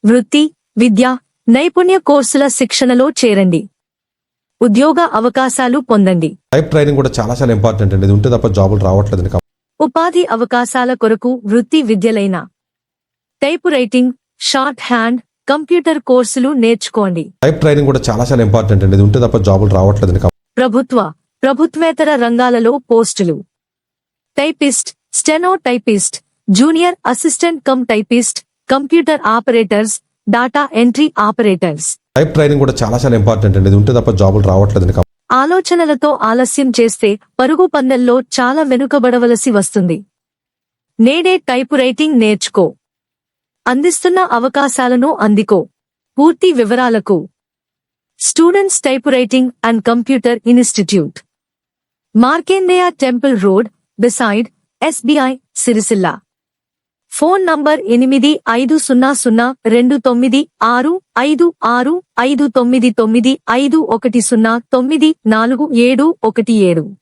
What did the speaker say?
వృత్తి, విద్య, నైపుణ్య కోర్సుల శిక్షణలో చేరండి. ఉద్యోగ అవకాశాలు పొందండి. టైప్ ట్రైనింగ్ కూడా చాలా ఇంపార్టెంట్ అండి. ఇది ఉంటే తప్ప జాబులు రావట్లేదు. ఉపాధి అవకాశాల కొరకు వృత్తి విద్యలైన type writing, shorthand, computer కోర్సులు నేర్చుకోండి. టైప్ ట్రైనింగ్ కూడా చాలా ఇంపార్టెంట్ అండి. ఇది ఉంటే తప్ప జాబులు రావట్లేదు. ప్రభుత్వేతర రంగాలలో పోస్టులు: typist, steno typist, junior assistant cum typist, computer operators, data entry operators. Type training కూడా చాలా ఇంపార్టెంట్ అండి. ఇది ఉంటే తప్ప జాబులు రావట్లేదు. ఆలోచనలతో ఆలస్యం చేస్తే పరుగు పందెంలో చాలా వెనుకబడవలసి వస్తుంది. నేడే టైపు రైటింగ్ నేర్చుకో. అందిస్తున్న అవకాశాలను అందికో. పూర్తి వివరాలకు students type writing and computer institute, Markandeya temple road, beside SBI, Sircilla. Phone number 85002965659951094717.